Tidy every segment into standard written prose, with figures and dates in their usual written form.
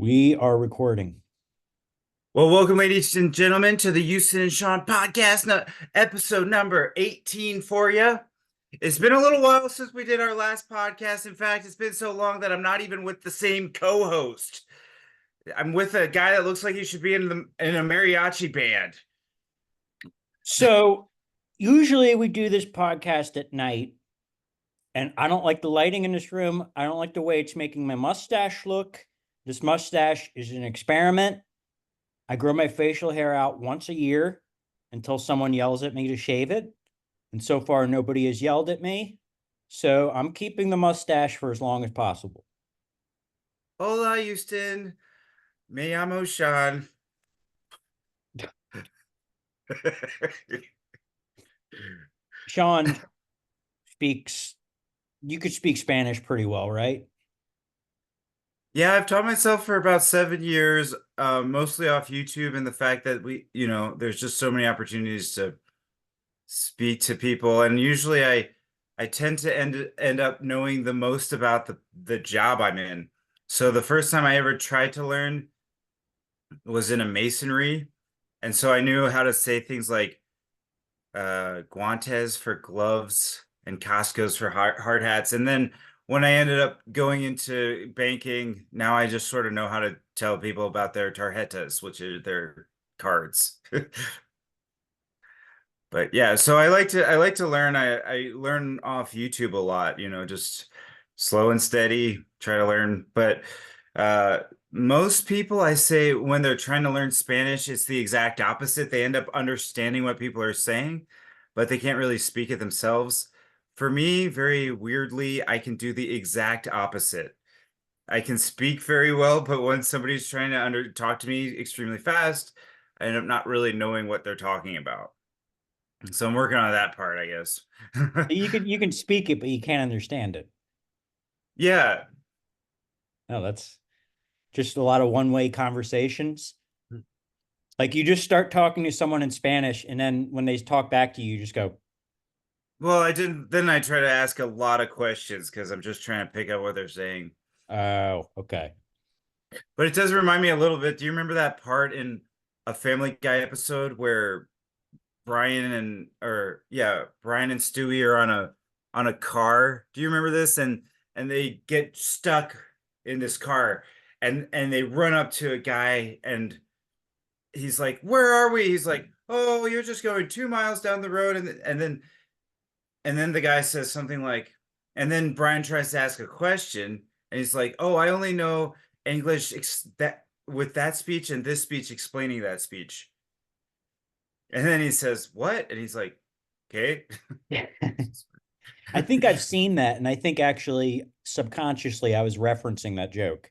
We are recording. Well, welcome, ladies and gentlemen, to the Houston and Sean podcast, episode number 18 for you. It's been a little while since we did our last podcast. In fact, it's been so long that I'm not even with the same co-host. I'm with a guy that looks like he should be in a mariachi band. So, usually we do this podcast at night, and I don't like the lighting in this room. I don't like the way it's making my mustache look. This mustache is an experiment. I grow my facial hair out once a year until someone yells at me to shave it. And so far, nobody has yelled at me. So, I'm keeping the mustache for as long as possible. Hola, Houston. Me llamo Sean. Sean speaks, you could speak Spanish pretty well, right? Yeah, I've taught myself for about 7 years, mostly off YouTube and the fact that there's just so many opportunities to speak to people, and usually I tend to end up knowing the most about the job I'm in. So the first time I ever tried to learn was in a masonry, and so I knew how to say things like guantes for gloves and Costco's for hard hats. And then when I ended up going into banking, now I just sort of know how to tell people about their tarjetas, which are their cards. But yeah, so I like to learn. I learn off YouTube a lot, just slow and steady, try to learn. But uh most people, I say, when they're trying to learn Spanish, it's the exact opposite. They end up understanding what people are saying, but they can't really speak it themselves. For me, very weirdly, I can do the exact opposite. I can speak very well, but when somebody's trying to under talk to me extremely fast, I end up not really knowing what they're talking about. So I'm working on that part, I guess. You can speak it, but you can't understand it. Yeah. No, that's just a lot of one-way conversations. Like you just start talking to someone in Spanish, and then when they talk back to you, you just go, Well, I didn't, then I try to ask a lot of questions because I'm just trying to pick up what they're saying. "Oh, okay." But it does remind me a little bit. Do you remember that part in a Family Guy episode where Brian and Stewie are on a car? Do you remember this? And they get stuck in this car, and they run up to a guy, and he's like, "Where are we?" He's like, "Oh, you're just going 2 miles down the road." And then the guy says something like, and then Brian tries to ask a question, and he's like, "Oh, I only know English that with that speech and this speech explaining that speech." And then he says, "What?" And he's like, "Okay." I think I've seen that, and I think actually subconsciously I was referencing that joke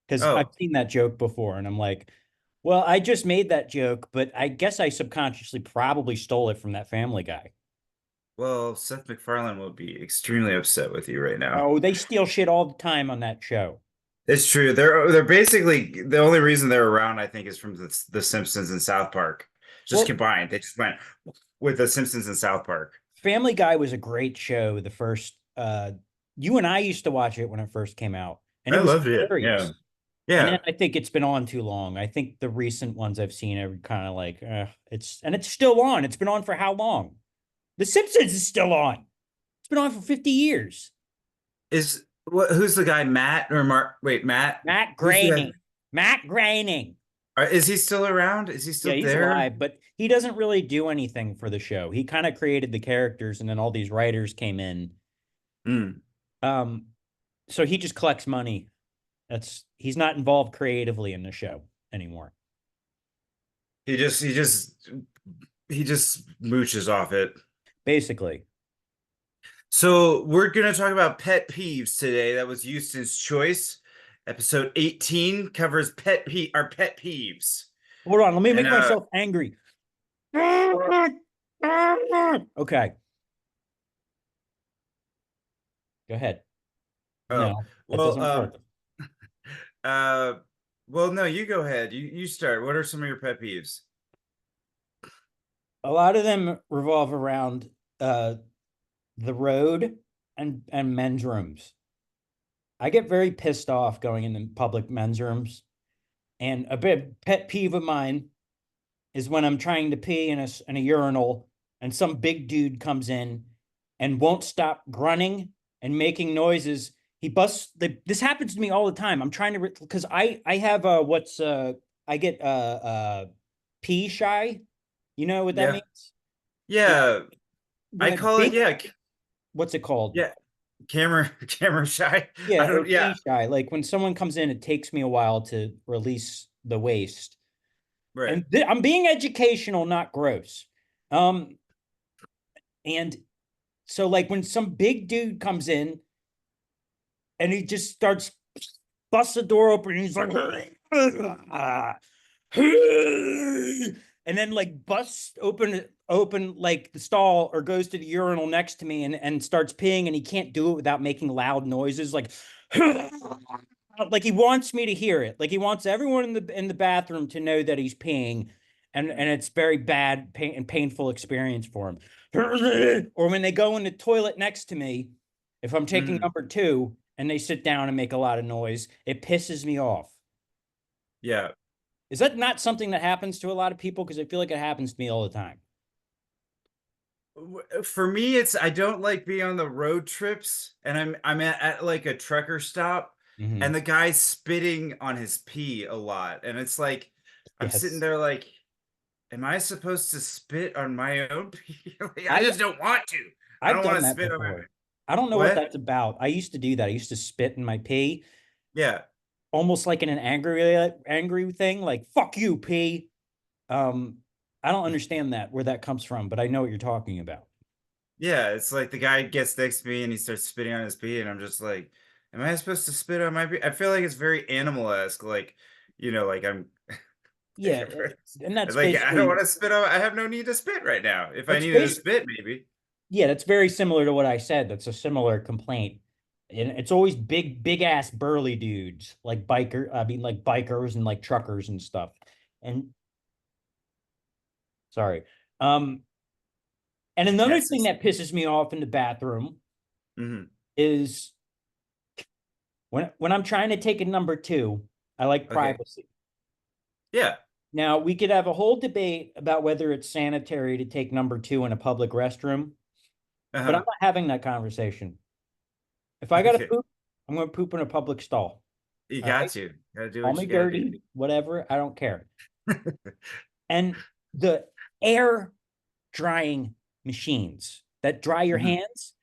because I've Oh, seen that joke before, and I'm like, well, I just made that joke, but I guess I subconsciously probably stole it from that Family Guy. well, Seth MacFarlane will be extremely upset with you right now. Oh, they steal shit all the time on that show. It's true. They're basically the only reason they're around, I think, is from the Simpsons and South Park. Just Well, combined. They just went with the Simpsons and South Park. Family Guy was a great show. The first, you and I used to watch it when it first came out, and I it was loved it. Yeah. hilarious. And then Yeah. I think it's been on too long. I think the recent ones I've seen are kind of like, it's still on. It's been on for how long? The Simpsons is still on. It's been on for 50 years. Who's the guy? Matt or Mark? Wait, Matt. Matt Who's the guy? Groening. Matt Groening. Is he still around? Is he Yeah, still he's there? alive, but he doesn't really do anything for the show. He kind of created the characters, and then all these writers came in. Hmm. Um, so he just collects money. He's not involved creatively in the show anymore. He just he just he just mooches off it. Basically. So we're gonna talk about pet peeves today. That was Houston's choice. Episode 18 covers our pet peeves. Hold on, let me And make myself angry. Okay, go ahead. oh No, that well doesn't work. uh well, no, you go ahead. You start. What are some of your pet peeves? A lot of them revolve around uh the road and men's rooms. I get very pissed off going in the public men's rooms. And a bit pet peeve of mine is when I'm trying to pee in a urinal and some big dude comes in and won't stop grunting and making noises. He busts this happens to me all the time. I'm trying to because I have what's I get pee shy. You know what that Yeah. means? Like Yeah. when I a call it, big yeah. what's it called? Yeah. Camera shy. I Yeah, or don't, pee yeah. shy. Like when someone comes in, it takes me a while to release the waste. Right. And I'm being educational, not gross. Um, and so like when some big dude comes in and he just starts busts the door open and he's like and then like busts open like the stall or goes to the urinal next to me and starts peeing and he can't do it without making loud noises like he wants me to hear it. Like he wants everyone in the bathroom to know that he's peeing, and it's very bad and painful experience for him. Or when they go in the toilet next to me, if I'm taking Mhm. number two and they sit down and make a lot of noise, it pisses me off. Yeah. Is that not something that happens to a lot of people? Because I feel like it happens to me all the time. For me, it's I don't like being on the road trips and I'm at like a trucker stop and Mm-hmm. the guy's spitting on his pee a lot. And it's like I'm sitting Yes, there like, am I supposed to spit on my own pee? Like, I I just don't want to. I I've don't want done to that spit on my before. I don't know what what? that's about. I used to do that. I used to spit in my pee, Yeah. almost like in an angry thing, like "fuck you, pee." Um, I don't understand that where that comes from, but I know what you're talking about. Yeah, it's like the guy gets next to me and he starts spitting on his pee, and I'm just like, am I supposed to spit on my pee? I feel like it's very animal-esque, like, like I'm Yeah, and that's like I don't want basically to spit on, I have no need to spit right now. If I that's needed to basic. spit, maybe. Yeah, that's very similar to what I said. That's a similar complaint. And it's always big ass burly dudes, like like bikers and like truckers and stuff. And sorry. Um, and another Yes. thing that pisses me off in the bathroom Hmm. is when I'm trying to take a number two, I like Okay. privacy. Yeah. Now, we could have a whole debate about whether it's sanitary to take number two in a public restroom, but I'm Uh-huh. not having that conversation. If I got to Okay. poop, I'm going to poop in a public stall. You All got right. to. Gotta do Call what me you gotta do. dirty, whatever. I don't care. And the air drying machines that dry your Mhm. hands,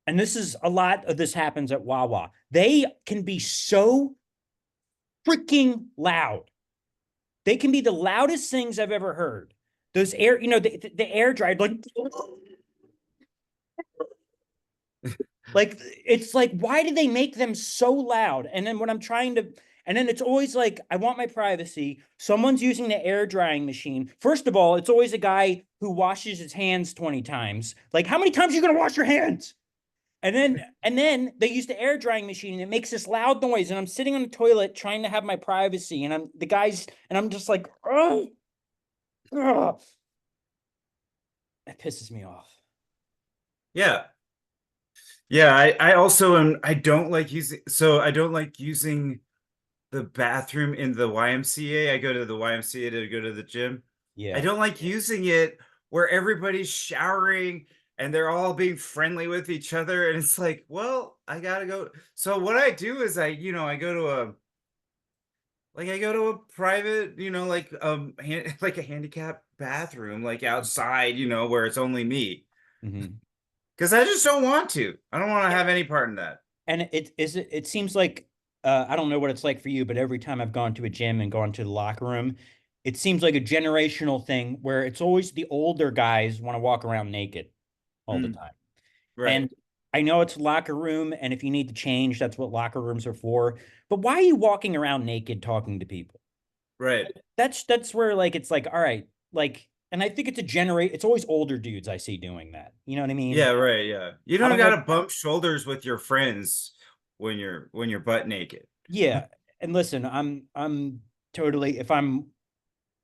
and this is a lot of this happens at Wawa, they can be so freaking loud. They can be the loudest things I've ever heard. Those air, the air dried like it's like why do they make them so loud? And then when I'm trying to, and then it's always like I want my privacy. Someone's using the air drying machine. First of all, it's always a guy who washes his hands 20 times. Like how many times are you going to wash your hands? And then they use the air drying machine and it makes this loud noise and I'm sitting on the toilet trying to have my privacy and I'm just like, oh, oh. That pisses me off. Yeah. Yeah, I also am, I don't like using the bathroom in the YMCA. I go to the YMCA to go to the gym. I Yeah. don't like using it where everybody's showering and they're all being friendly with each other. And it's like, well, I gotta go. So what I do is I go to I go to a private, like a handicap bathroom, like outside, where it's only me. Mm-hmm. Because I just don't want to. I don't want to have any part in that. And it seems like I don't know what it's like for you, but every time I've gone to a gym and gone to the locker room, it seems like a generational thing where it's always the older guys want to walk around naked all the Mm, time. right, And I know it's locker room, and if you need to change, that's what locker rooms are for. But why are you walking around naked talking to people? right. That's where like it's like, all right, like, and I think it's always older dudes I see doing that. You know what I mean? Yeah, right, yeah. You I don't don't know. gotta bump shoulders with your friends when you're butt naked. Yeah. And listen, I'm totally if I'm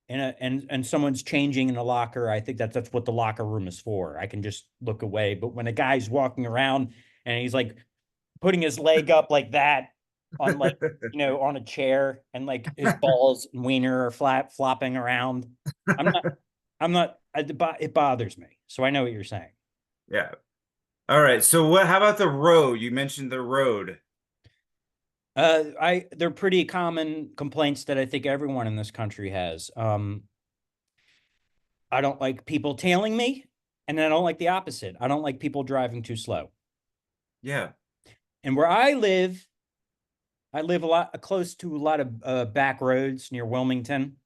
in a and someone's changing in a locker, I think that's what the locker room is for. I can just look away. But when a guy's walking around and he's like putting his leg up like that on like, on a chair, and like his balls and wiener are flat flopping around. I'm not, it bothers me. So I know what you're saying. Yeah. All right. So how about the road? You mentioned the road. They're pretty common complaints that I think everyone in this country has. I don't like people tailing me, and then I don't like the opposite. I don't like people driving too slow. Yeah. And where I live a lot close to a lot of back roads near Wilmington,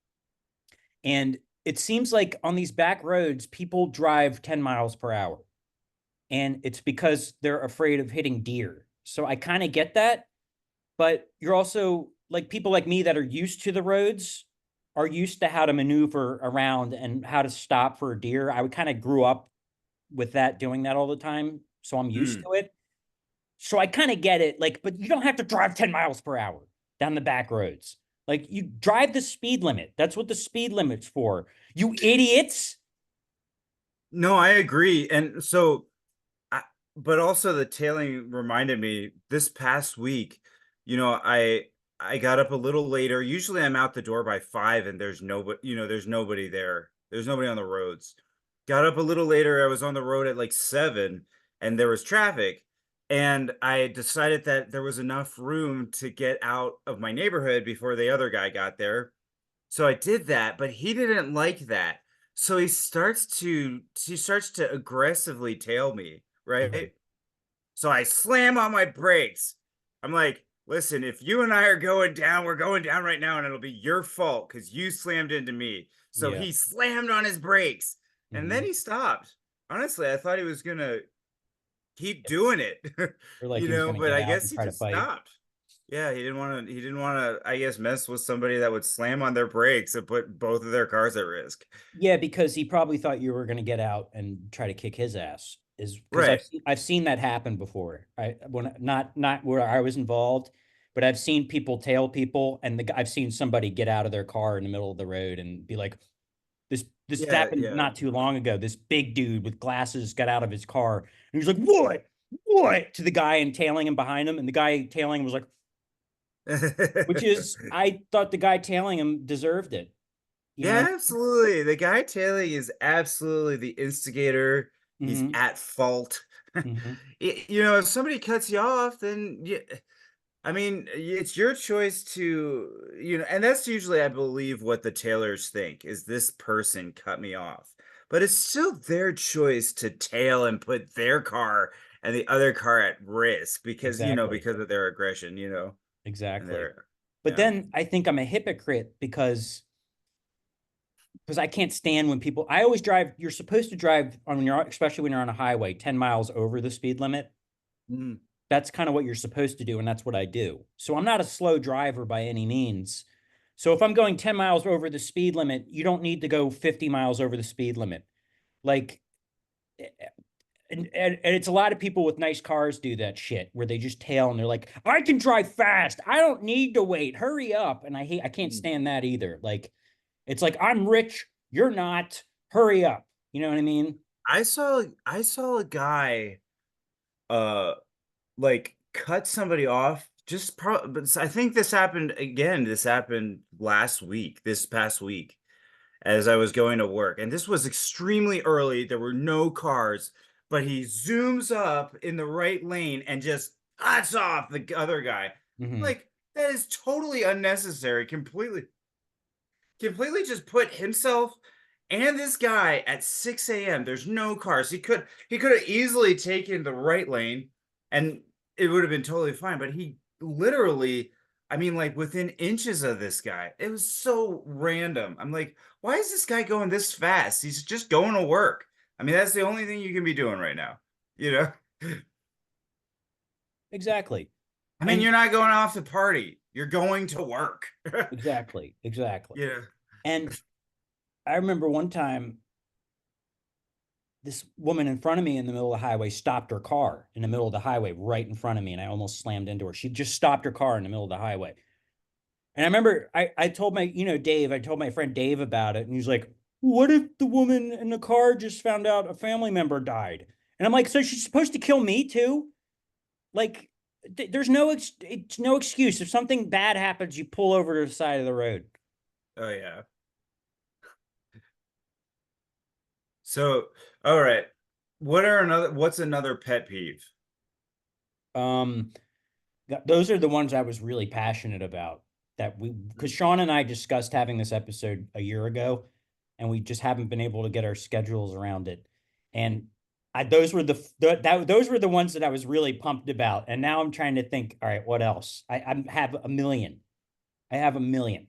and it seems like on these back roads, people drive 10 miles per hour, and it's because they're afraid of hitting deer. So I kind of get that, but you're also like people like me that are used to the roads are used to how to maneuver around and how to stop for a deer. I kind of grew up with that, doing that all the time. So I'm used Mm. to it. So I kind of get it. Like, but you don't have to drive 10 miles per hour down the back roads. Like, you drive the speed limit. That's what the speed limit's for. You idiots. No, I agree. And so I, but also the tailing reminded me this past week, I got up a little later. Usually I'm out the door by 5 and there's nobody there. There's nobody on the roads. Got up a little later. I was on the road at like 7 and there was traffic. And I decided that there was enough room to get out of my neighborhood before the other guy got there. So I did that, but he didn't like that. So he starts to aggressively tail me, Mhm. right? So I slam on my brakes. I'm like, listen, if you and I are going down, we're going down right now, and it'll be your fault because you slammed into me. So Yeah. he slammed on his brakes and then Hmm. he stopped. Honestly, I thought he was gonna keep doing it, Or like he was going to but get I out guess and he try to just fight. stopped. Yeah, he didn't want to, I guess, mess with somebody that would slam on their brakes and put both of their cars at risk. Yeah, because he probably thought you were going to get out and try to kick his ass. Is because Right. I've seen that happen before. I when not where I was involved, but I've seen people tail people, and I've seen somebody get out of their car in the middle of the road and be like, this Yeah, happened yeah. not too long ago. This big dude with glasses got out of his car and he was like, what to the guy and tailing him behind him, and the guy tailing him was like, which is, I thought the guy tailing him deserved it. You know. Yeah, absolutely. The guy tailing is absolutely the instigator. He's Hmm. at fault. Hmm. If somebody cuts you off, then I mean, it's your choice and that's usually, I believe, what the tailors think is this person cut me off. But it's still their choice to tail and put their car and the other car at risk Exactly. because of their aggression, and Exactly. their, But yeah. then I think I'm a hypocrite because I can't stand when people, I always drive, you're supposed to drive on when you're, especially when you're on a highway, 10 miles over the speed limit. Mm. That's kind of what you're supposed to do, and that's what I do. So I'm not a slow driver by any means. So if I'm going 10 miles over the speed limit, you don't need to go 50 miles over the speed limit. Like, and it's a lot of people with nice cars do that shit where they just tail and they're like, I can drive fast. I don't need to wait. Hurry up. And I can't Mm. stand that either. Like, it's like, I'm rich. You're not. Hurry up. You know what I mean? I saw a guy uh like cut somebody off but I think this happened this past week as I was going to work, and this was extremely early. There were no cars, but he zooms up in the right lane and just cuts off the other guy. Hmm. Like, that is totally unnecessary, completely just put himself and this guy at 6 a.m. There's no cars. He could have easily taken the right lane and it would have been totally fine. But he literally, I mean, like within inches of this guy. It was so random. I'm like, why is this guy going this fast? He's just going to work. I mean, that's the only thing you can be doing right now. You know? Exactly. I mean, And you're not going off to party. You're going to work. exactly. Exactly. Yeah. And I remember one time this woman in front of me in the middle of the highway stopped her car in the middle of the highway right in front of me, and I almost slammed into her. She just stopped her car in the middle of the highway. And I remember I told Dave, I told my friend Dave about it, and he's like, what if the woman in the car just found out a family member died? And I'm like, so she's supposed to kill me too? Like, There's no it's no excuse. If something bad happens, you pull over to the side of the road. Oh yeah. So, all right. What's another pet peeve? Um, those are the ones I was really passionate about. That we because Sean and I discussed having this episode a year ago, and we just haven't been able to get our schedules around it. And those were those were the ones that I was really pumped about. And now I'm trying to think. All right, what else? I have a million. I have a million.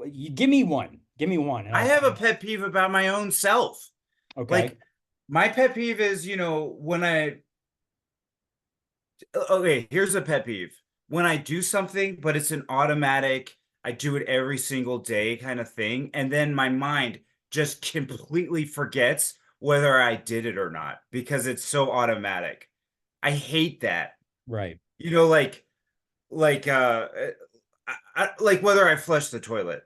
You give me one. Give me one, and I I'll. have a pet peeve about my own self. Okay. Like my pet peeve is, when okay, here's a pet peeve. When I do something, but it's an automatic, I do it every single day kind of thing, and then my mind just completely forgets whether I did it or not because it's so automatic. I hate that. Right. You know, like like whether I flush the toilet.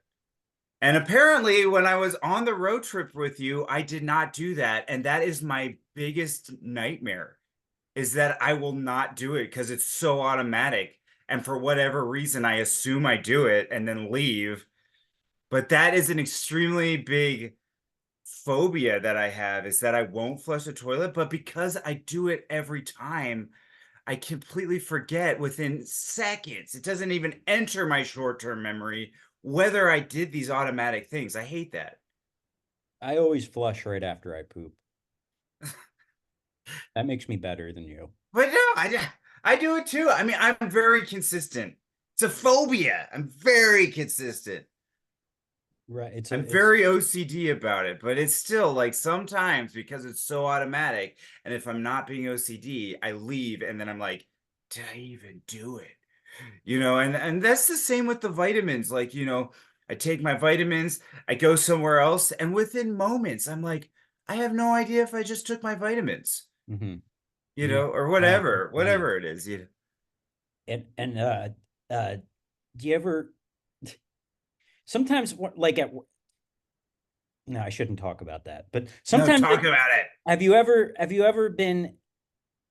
And apparently, when I was on the road trip with you, I did not do that, and that is my biggest nightmare is that I will not do it because it's so automatic. And for whatever reason, I assume I do it and then leave. But that is an extremely big phobia that I have is that I won't flush the toilet. But because I do it every time, I completely forget within seconds. It doesn't even enter my short-term memory whether I did these automatic things. I hate that. I always flush right after I poop. That makes me better than you. But no, I do it too. I mean, I'm very consistent. It's a phobia. I'm very consistent. Right. I'm very OCD about it, but it's still like sometimes because it's so automatic. And if I'm not being OCD, I leave and then I'm like, did I even do it? And that's the same with the vitamins. Like, I take my vitamins, I go somewhere else, and within moments, I'm like, I have no idea if I just took my vitamins, hmm or I have the same. whatever it is. And uh do you ever sometimes like at no, I shouldn't talk about that. But No, sometimes talk about it. have you ever been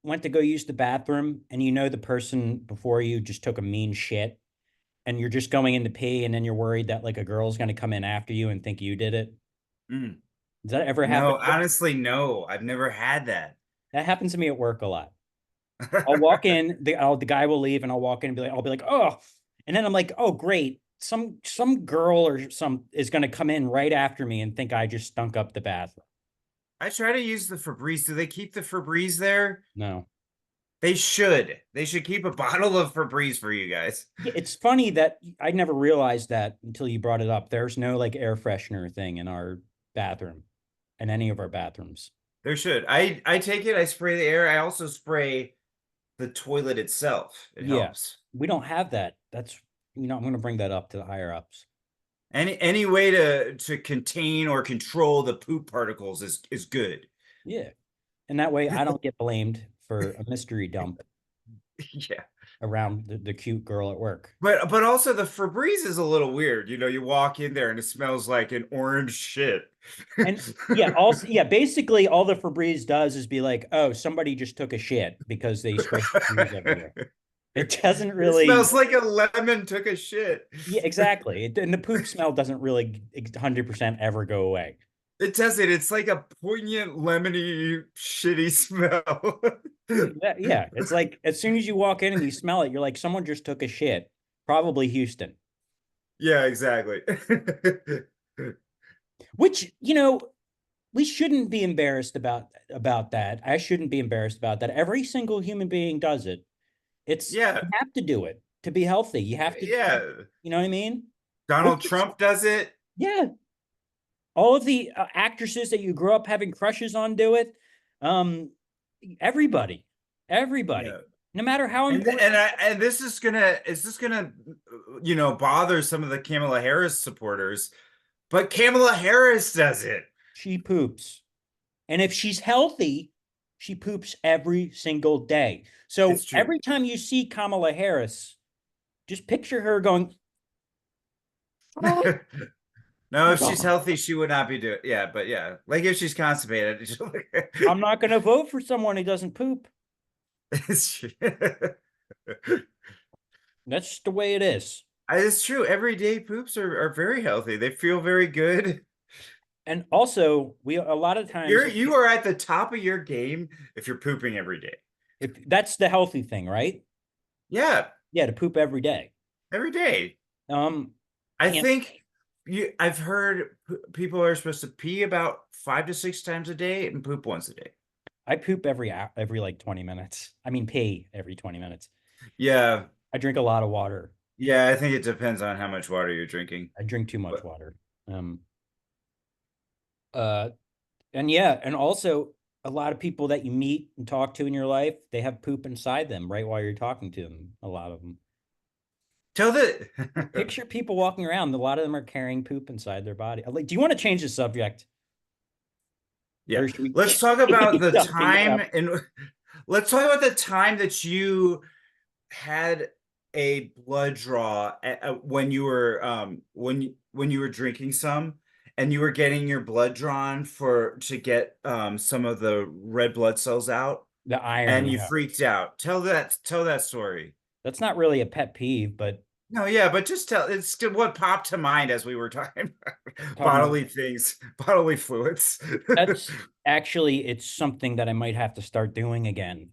went to go use the bathroom and you know the person before you just took a mean shit and you're just going in to pee and then you're worried that like a girl's going to come in after you and think you did it? Mm. Does that ever happen? No, honestly, no. I've never had that. That happens to me at work a lot. I'll walk in, the guy will leave, and I'll walk in and I'll be like, oh, and then I'm like, oh, great, some girl or some is going to come in right after me and think I just stunk up the bathroom. I try to use the Febreze. Do they keep the Febreze there? No, They should. They should keep a bottle of Febreze for you guys. yeah, it's funny that I never realized that until you brought it up. There's no like air freshener thing in our bathroom, in any of our bathrooms. There should. I take it, I spray the air. I also spray the toilet itself. It Yeah, helps. we don't have that. That's I'm going to bring that up to the higher ups. Any way to contain or control the poop particles is good. Yeah, and that way I don't get blamed for a mystery dump Yeah. around the cute girl at work. But also the Febreze is a little weird. You walk in there and it smells like an orange shit. And yeah, also yeah, basically all the Febreze does is be like, oh, somebody just took a shit because they sprayed Febreze everywhere. It doesn't It really, smells like a lemon took a shit. yeah, exactly. And the poop smell doesn't really 100% ever go away. It doesn't. It's like a poignant, lemony, shitty smell. Yeah, it's like as soon as you walk in and you smell it, you're like, someone just took a shit, probably Houston. Yeah, exactly. Which we shouldn't be embarrassed about that. I shouldn't be embarrassed about that. Every single human being does it. Yeah, You have to do it to be healthy. You have to, yeah. you know what I mean? Look Donald at Trump does it. yeah, all of the actresses that you grew up having crushes on do it. Um, everybody, everybody, Yeah. no matter how And important. and I and this is gonna bother some of the Kamala Harris supporters, but Kamala Harris does it. She poops, and if she's healthy, she poops every single day. So It's true. every time you see Kamala Harris, just picture her going. No, if she's healthy, she would not be doing. Yeah, but yeah, like if she's constipated, I'm not going to vote for someone who doesn't poop. It's true. That's just the way it is. It's true. Everyday poops are very healthy. They feel very good. And also, we a lot of times You are at the top of your game if you're pooping every day. if that's the healthy thing, right? Yeah, Yeah, to poop every day. every day. Um, I can't think I've heard people are supposed to pee about 5 to 6 times a day and poop once a day. I poop every like 20 minutes. I mean pee every 20 minutes. Yeah. I drink a lot of water. Yeah, I think it depends on how much water you're drinking. I drink too much But water. Um uh and yeah, and also a lot of people that you meet and talk to in your life, they have poop inside them right while you're talking to them, a lot of them. tell the Picture people walking around, a lot of them are carrying poop inside their body. Like, do you want to change the subject Yeah. or should we Let's talk about keep the talking time about and let's talk about the time that you had a blood draw when you were when you were drinking some and you were getting your blood drawn for to get some of the red blood cells out the iron? and you Yeah. freaked out. Tell that story. That's not really a pet peeve, but No, yeah, but just tell it's still what popped to mind as we were talking about talking about bodily things, bodily fluids. that's actually it's something that I might have to start doing again.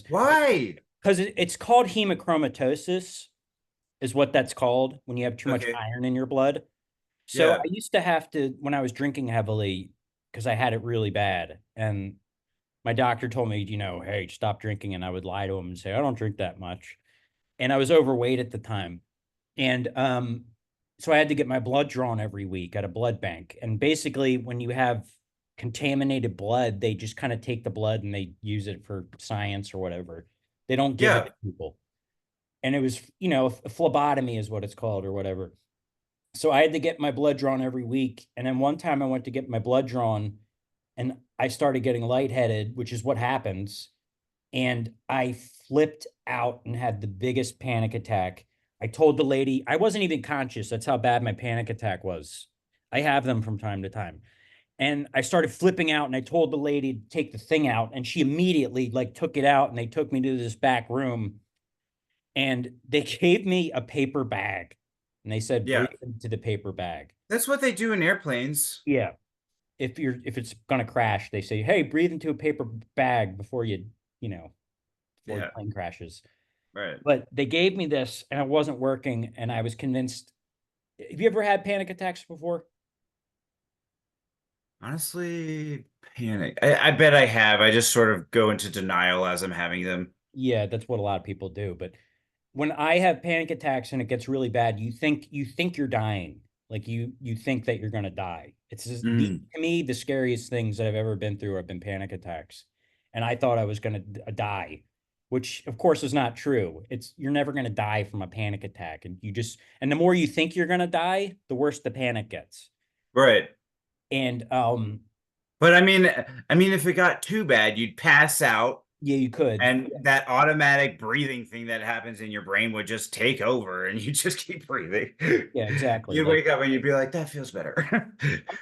Why? Because it's called hemochromatosis, is what that's called when you have too much Okay. iron in your blood. So I Yeah. used to have to when I was drinking heavily because I had it really bad, and my doctor told me, hey, stop drinking, and I would lie to him and say I don't drink that much, and I was overweight at the time. And so I had to get my blood drawn every week at a blood bank. And basically, when you have contaminated blood, they just kind of take the blood and they use it for science or whatever. They don't give it to Yeah. people. And it was, a phlebotomy is what it's called or whatever. So I had to get my blood drawn every week. And then one time I went to get my blood drawn and I started getting lightheaded, which is what happens, and I flipped out and had the biggest panic attack. I told the lady I wasn't even conscious. That's how bad my panic attack was. I have them from time to time. And I started flipping out and I told the lady to take the thing out and she immediately like took it out and they took me to this back room and they gave me a paper bag and they said breathe Yeah. into the paper bag. That's what they do in airplanes. Yeah. If it's gonna crash, they say, hey, breathe into a paper bag you know, before your Yeah. plane crashes. Right. But they gave me this and it wasn't working. And I was convinced. Have you ever had panic attacks before? Honestly, panic. I bet I have. I just sort of go into denial as I'm having them. Yeah, that's what a lot of people do. But when I have panic attacks and it gets really bad, you think you're dying. Like you think that you're gonna die. It's just Mm, to me the scariest things that I've ever been through have been panic attacks. And I thought I was gonna die, which of course is not true. It's you're never gonna die from a panic attack. And the more you think you're gonna die, the worse the panic gets. right. And But if it got too bad, you'd pass out, yeah, you could. and that automatic breathing thing that happens in your brain would just take over, and you just keep breathing. Yeah, exactly. You'd Like wake up and you'd be like, "That feels better."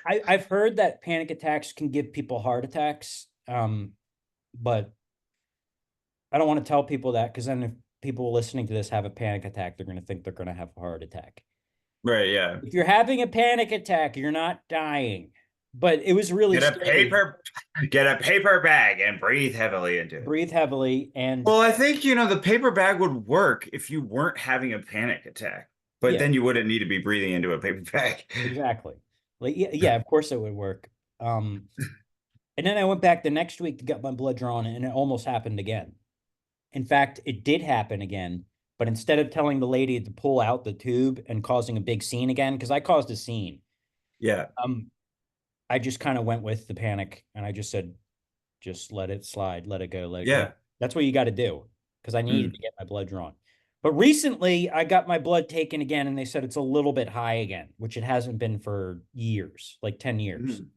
I've heard that panic attacks can give people heart attacks. But I don't want to tell people that because then if people listening to this have a panic attack, they're going to think they're going to have a heart attack. Right? Yeah. If you're having a panic attack, you're not dying. But it was really Get a scary. paper, get a paper bag and breathe heavily into it. Breathe heavily and Well, I think, the paper bag would work if you weren't having a panic attack, but yeah, then you wouldn't need to be breathing into a paper bag. exactly. Like yeah, of course it would work. Um, and then I went back the next week to get my blood drawn, and it almost happened again. In fact, it did happen again, but instead of telling the lady to pull out the tube and causing a big scene again, because I caused a scene, Yeah. um, I just kind of went with the panic and I just said, just let it slide, let it go, let it go. Yeah. That's what you got to do because I needed Mm. to get my blood drawn. But recently, I got my blood taken again, and they said it's a little bit high again, which it hasn't been for years, like 10 years. Mm.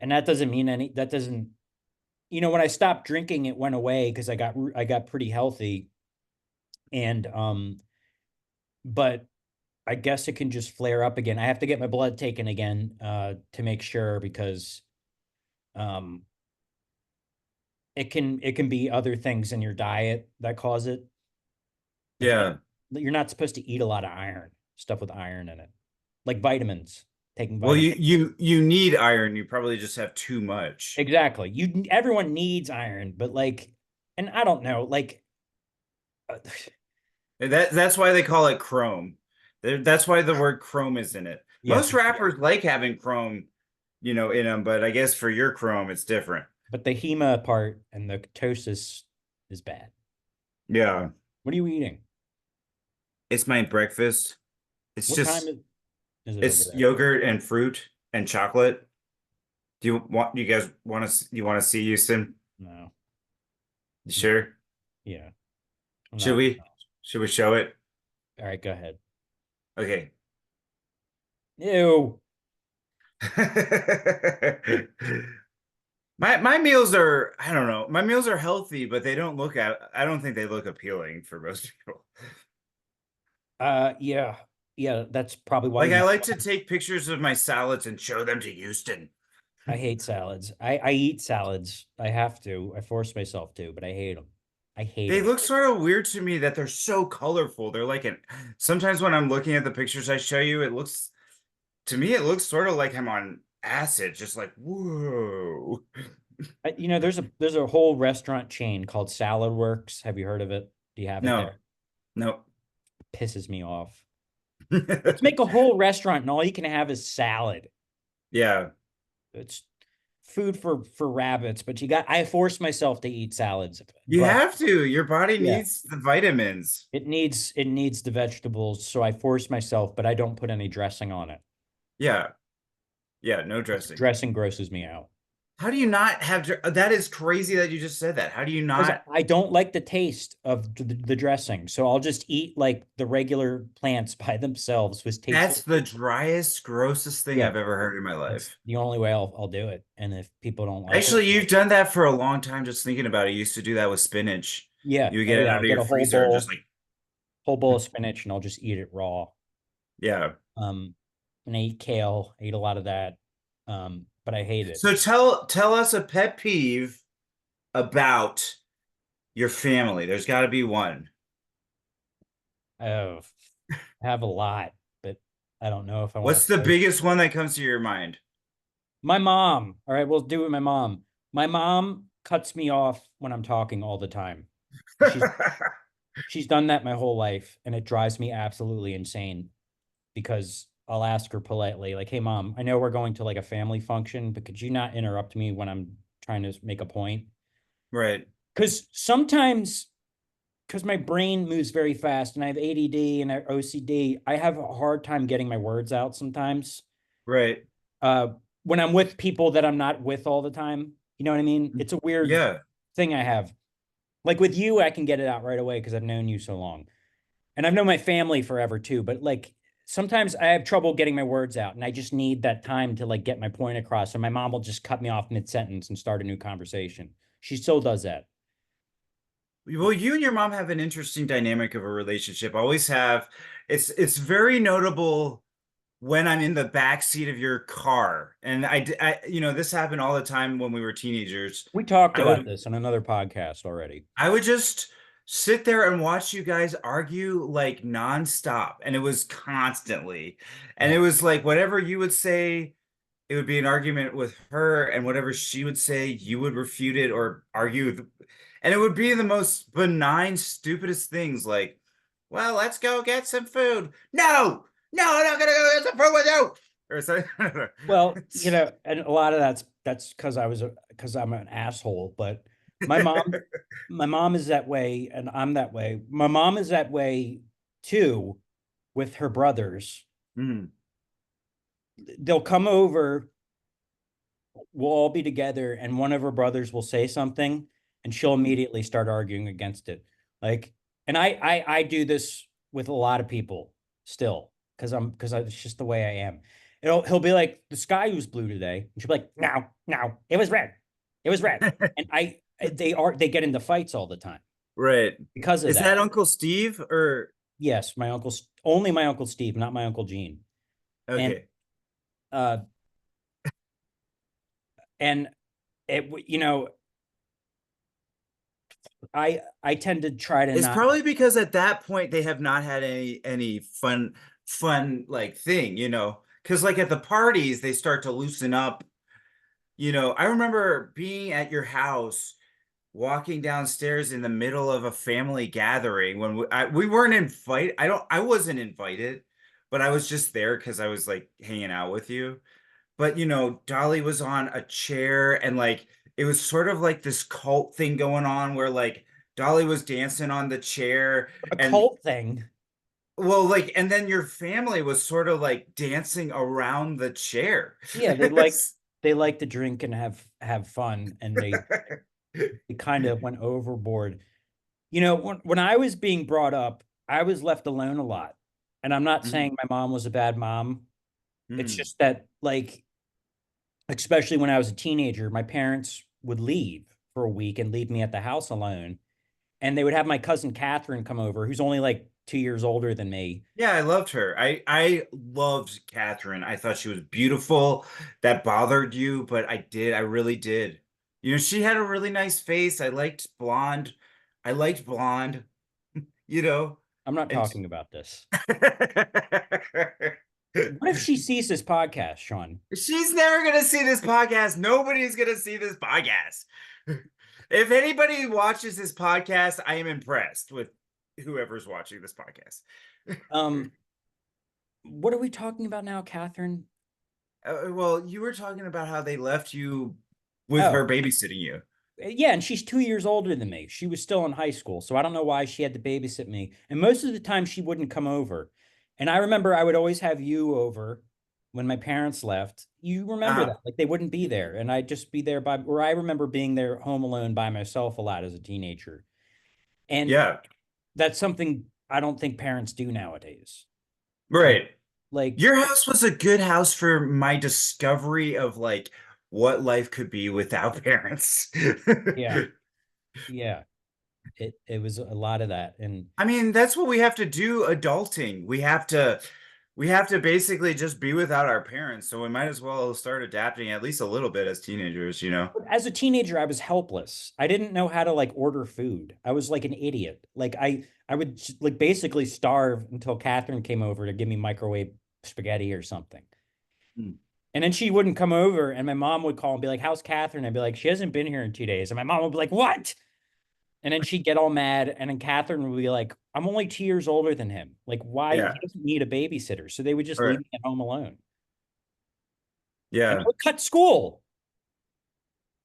And that doesn't mean that doesn't, when I stopped drinking, it went away because I got pretty healthy. And, but I guess it can just flare up again. I have to get my blood taken again, to make sure because, um, it can be other things in your diet that cause it. Like Yeah. you're not supposed to eat a lot of iron, stuff with iron in it. Like vitamins, taking Well, vitamins. you need iron. You probably just have too much. Exactly. Everyone needs iron, but like, and I don't know, like That's why they call it chrome. That's why the word chrome is in it. yes, Most rappers like having chrome, in them, but I guess for your chrome, it's different. but the hema part and the ketosis is bad. Yeah, What are you eating? it's my breakfast. It's What time just is it over it's there? yogurt and fruit and chocolate. Do you guys want to see Houston? No. You No. sure? Yeah. I'm Should not. we? Should we show it? All right, go ahead. Okay. Ew. My meals are, I don't know. My meals are healthy, but I don't think they look appealing for most people. Yeah. Yeah, that's probably why Like you I have like to take pictures of my salads and show them to Houston. I hate salads. I eat salads. I have to. I force myself to, but I hate them. I hate They them. look sort of weird to me that they're so colorful. They're like sometimes when I'm looking at the pictures I show you, it looks sort of like I'm on acid, just like, whoa. There's a whole restaurant chain called Salad Works. Have you heard of it? Do you have it No, there? no. Pisses me off. Let's make a whole restaurant and all you can have is salad. Yeah, It's food for rabbits, but I force myself to eat salads, you but have to. Your body yeah, needs the vitamins. it needs the vegetables, so I force myself, but I don't put any dressing on it. Yeah, yeah, no dressing. Dressing grosses me out. How do you not have that is crazy that you just said that. How do you Because not? I don't like the taste of the dressing, so I'll just eat like the regular plants by themselves, which taste That's the driest, grossest thing yeah. I've ever heard in my That's life. the only way I'll do it. And if people don't like it, Actually, you've done that for a long time just thinking about it. You used to do that with spinach. yeah, You would oh get it yeah, out I'll of get your a freezer and just like, whole bowl of spinach and I'll just eat it raw. yeah. Um, and I eat kale, I eat a lot of that. But I hate it. So tell us a pet peeve about your family. There's got to be one. I have a lot, but I don't know if I want What's to the say. biggest one that comes to your mind? My mom. All right, we'll do it with my mom. My mom cuts me off when I'm talking all the time. She's she's done that my whole life, and it drives me absolutely insane because I'll ask her politely, like, "Hey, mom, I know we're going to like a family function, but could you not interrupt me when I'm trying to make a point?" Right, Because sometimes, because my brain moves very fast, and I have ADD and OCD, I have a hard time getting my words out sometimes. right. Uh, when I'm with people that I'm not with all the time, you know what I mean? It's a weird Yeah. thing I have. Like with you, I can get it out right away because I've known you so long. And I've known my family forever too, but like sometimes I have trouble getting my words out and I just need that time to like get my point across. So my mom will just cut me off mid-sentence and start a new conversation. She still does that. Well, you and your mom have an interesting dynamic of a relationship. Always have. It's very notable when I'm in the back seat of your car. And this happened all the time when we were teenagers. We talked I about would this on another podcast already. I would just sit there and watch you guys argue like nonstop. And it was constantly. And Yeah. it was like whatever you would say, it would be an argument with her, and whatever she would say, you would refute it or argue and it would be the most benign, stupidest things like, well, let's go get some food. No, I'm not gonna go get some food with you. Or something. Well, and a lot of that's because I'm an asshole, but my mom my mom is that way and I'm that way. My mom is that way too with her brothers. Mhm. They'll come over, we'll all be together, and one of her brothers will say something and she'll immediately start arguing against it. Like, and I do this with a lot of people still because it's just the way I am. He'll be like, the sky was blue today. And she'll be like, no, no, it was red. It was red. And they get into fights all the time Right. because of Is that. that Uncle Steve or Yes, only my Uncle Steve, not my Uncle Gene. And okay. uh and it I tend to try to It's not. probably because at that point they have not had any fun like thing, you know. Because like at the parties they start to loosen up. You know, I remember being at your house, walking downstairs in the middle of a family gathering when we weren't invited. I wasn't invited, but I was just there because I was like hanging out with you. But you know, Dolly was on a chair and like it was sort of like this cult thing going on where like Dolly was dancing on the chair A and cult thing. well, like, and then your family was sort of like dancing around the chair. Yeah, they like to drink and have fun, and they kind of went overboard. You know, when I was being brought up, I was left alone a lot. And I'm not Mhm. saying my mom was a bad mom. It's Mhm. just that, like, especially when I was a teenager, my parents would leave for a week and leave me at the house alone. And they would have my cousin Catherine come over, who's only like 2 years older than me. Yeah, I loved her. I loved Catherine. I thought she was beautiful. That bothered you, but I did. I really did. You know, she had a really nice face. I liked blonde. I liked blonde, you know. I'm not And talking about this. What if she sees this podcast, Sean? she's never gonna see this podcast. Nobody's gonna see this podcast. If anybody watches this podcast, I am impressed with whoever's watching this podcast. Um, what are we talking about now, Catherine? Well, you were talking about how they left you with her Oh, babysitting you. yeah, and she's 2 years older than me. She was still in high school, so I don't know why she had to babysit me. And most of the time, she wouldn't come over. And I remember I would always have you over when my parents left. You remember Uh, that? Like they wouldn't be there, and I'd just be there by. Or I remember being there home alone by myself a lot as a teenager, and yeah, that's something I don't think parents do nowadays. Like, right. like, Your house was a good house for my discovery of like what life could be without parents. yeah, yeah. It was a lot of that, and I mean, that's what we have to do adulting. We have to basically just be without our parents. So we might as well start adapting at least a little bit as teenagers, you know? as a teenager, I was helpless. I didn't know how to like order food. I was like an idiot. Like I would like basically starve until Catherine came over to give me microwave spaghetti or something. Mm. And then she wouldn't come over, and my mom would call and be like, "How's Catherine?" I'd be like, "She hasn't been here in 2 days." And my mom would be like, "What?" And then she'd get all mad, and then Catherine would be like, "I'm only 2 years older than him. Like, why Yeah. he doesn't need a babysitter?" So they would just All right. leave me at home alone. And I Yeah. would cut school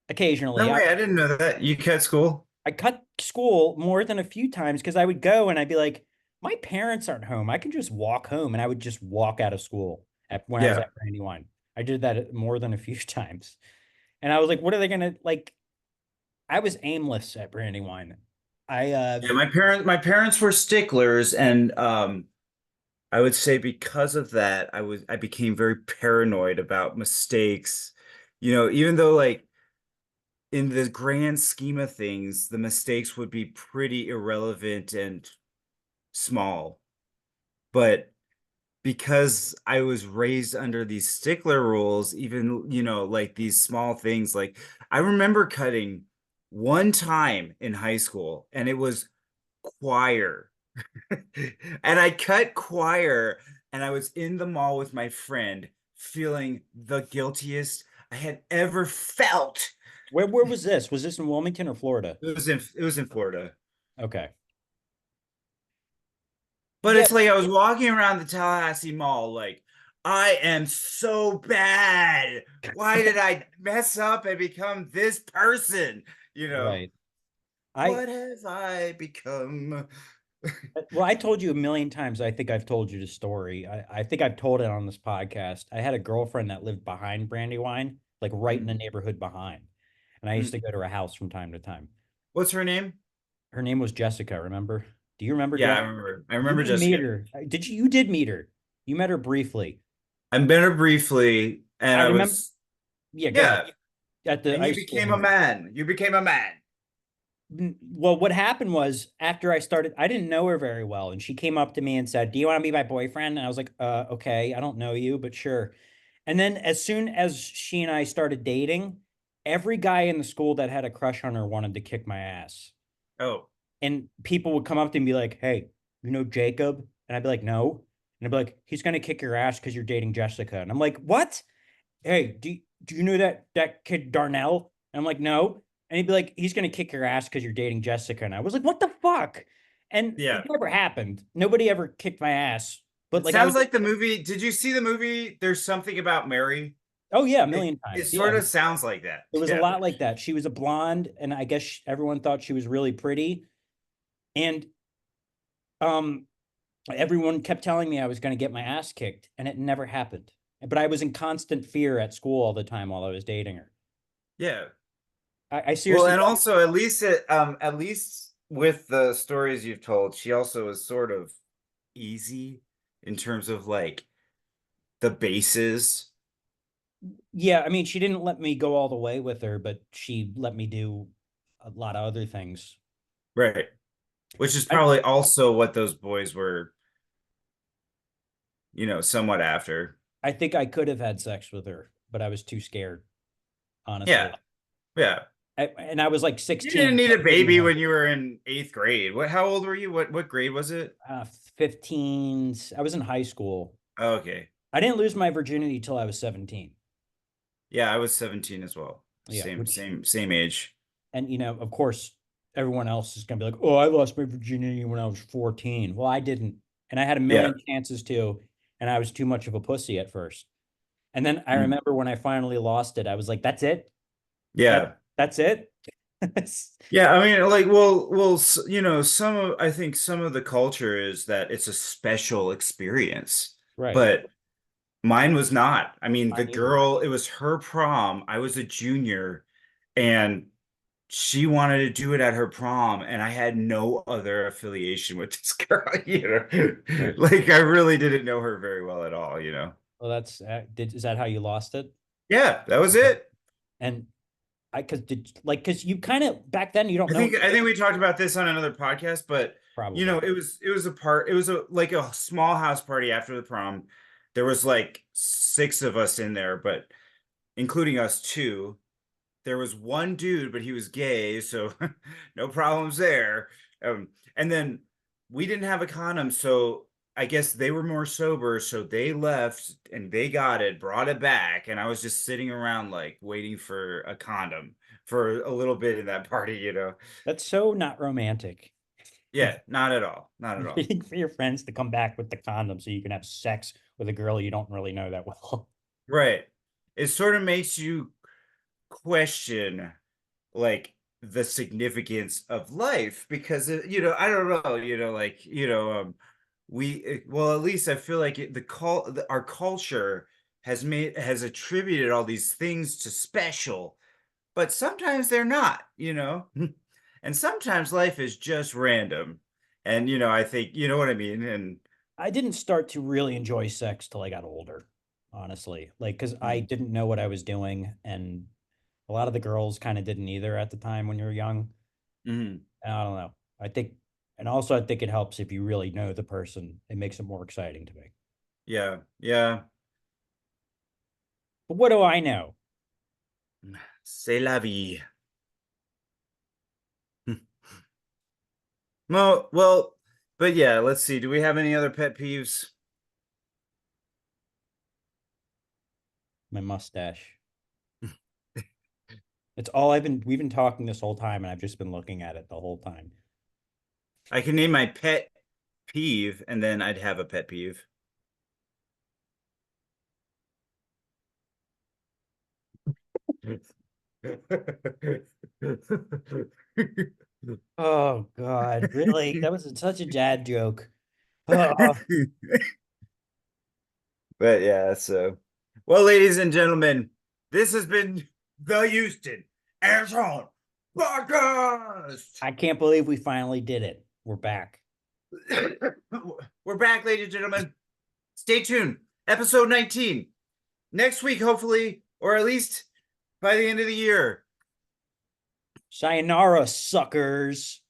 occasionally. No way, I didn't know that. You cut school? I cut school more than a few times because I would go and I'd be like, my parents aren't home. I can just walk home, and I would just walk out of school when I was Yeah. at Brandywine. I did that more than a few times. And I was like, what are they gonna like? I was aimless at Brandywine. I Yeah, my parents were sticklers and I would say because of that I became very paranoid about mistakes. You know, even though like in the grand scheme of things, the mistakes would be pretty irrelevant and small. But because I was raised under these stickler rules, even, you know, like these small things, like I remember cutting one time in high school and it was choir. And I cut choir and I was in the mall with my friend feeling the guiltiest I had ever felt. where was this? Was this in Wilmington or Florida? It was in Florida. Okay. But Yeah, it's like I was walking around the Tallahassee Mall like I am so bad. Why did I mess up and become this person? You know, right. I what have I become? well, I told you a million times. I think I've told you the story. I think I've told it on this podcast. I had a girlfriend that lived behind Brandywine, like right in the Mm, neighborhood behind. And I used mm. to go to her house from time to time. What's her name? Her name was Jessica, remember? Do you remember Yeah, I Jessica? remember. I You remember didn't meet Jessica. her. Did you? You did meet her. You met her briefly. I met her briefly, and I I remember. was Yeah, go ahead. yeah. At the And you ice became a skating. man. You became a man. Well, what happened was after I started, I didn't know her very well, and she came up to me and said, "Do you want to be my boyfriend?" And I was like, okay, I don't know you, but sure." And then as soon as she and I started dating, every guy in the school that had a crush on her wanted to kick my ass. Oh, And people would come up to me and be like, "Hey, you know Jacob?" And I'd be like, "No." And I'd be like, "He's gonna kick your ass because you're dating Jessica." And I'm like, "What? Hey, do you know that kid Darnell?" And I'm like, "No." And he'd be like, "He's gonna kick your ass because you're dating Jessica." And I was like, "What the fuck?" And it yeah. never happened. Nobody ever kicked my ass. But It like I was, sounds like the movie. Did you see the movie? There's something about Mary. oh yeah, a It million it times. Yeah, sort of sounds like that. it was a Yeah. lot like that. She was a blonde, and I guess everyone thought she was really pretty. And um, everyone kept telling me I was going to get my ass kicked, and it never happened. But I was in constant fear at school all the time while I was dating her. Yeah. I Well, seriously and thought, also at least with the stories you've told, she also is sort of easy in terms of like the bases. yeah, I mean, she didn't let me go all the way with her, but she let me do a lot of other things. Right. Which is I, probably also what those boys were, somewhat after. I think I could have had sex with her, but I was too scared, Yeah. honestly. Yeah. And I was like You 16, didn't need so a I didn't baby know. when you were in eighth grade. How old were you? What grade was it? 15, I was in high school. Oh, okay. I didn't lose my virginity till I was 17. Yeah, I was 17 as well. Yeah, Same, which, same, same age. and of course, everyone else is going to be like, "Oh, I lost my virginity when I was 14." Well, I didn't. And I had a Yeah. million chances to, and I was too much of a pussy at first. And then I Mm. remember when I finally lost it, I was like, "That's it? That Yeah. that's it?" Yeah, I mean, like, I think some of the culture is that it's a special experience, Right. but mine was not. I mean, the Mine either. girl, it was her prom. I was a junior, and she wanted to do it at her prom, and I had no other affiliation with this girl, Right. Like, I really didn't know her very well at all. Well, is that how you lost it? Yeah, that was Okay. it. And because you kind of back then you don't I know think I think we talked about this on another podcast, but probably. it was like a small house party after the prom. There was like six of us in there, but including us two. There was one dude, but he was gay, so no problems there. And then we didn't have a condom, so I guess they were more sober, so they left and they got it, brought it back, and I was just sitting around like waiting for a condom for a little bit in that party. That's so not romantic. Yeah, not at all. Not at all. Waiting for your friends to come back with the condom so you can have sex with a girl you don't really know that well. Right. It sort of makes you question like the significance of life because I don't know, like, well, at least I feel like our culture has attributed all these things to special, but sometimes they're not. And sometimes life is just random. And I think you know what I mean. And I didn't start to really enjoy sex till I got older, honestly. Like, because I mm, didn't know what I was doing, and a lot of the girls kind of didn't either at the time when you're young. mhm. And I don't know. I think, and also I think it helps if you really know the person. It makes it more exciting to me. Yeah, yeah. But what do I know? C'est la vie. Well, but yeah, let's see. Do we have any other pet peeves? My mustache. It's all we've been talking this whole time, and I've just been looking at it the whole time. I can name my pet peeve, and then I'd have a pet peeve. Oh God, really? That was such a dad joke. Oh, But yeah, well, ladies and gentlemen, this has been the Houston Arizona Podcast. I can't believe we finally did it. We're back. We're back, ladies and gentlemen. Stay tuned. Episode 19. Next week, hopefully, or at least by the end of the year. Sayonara, suckers.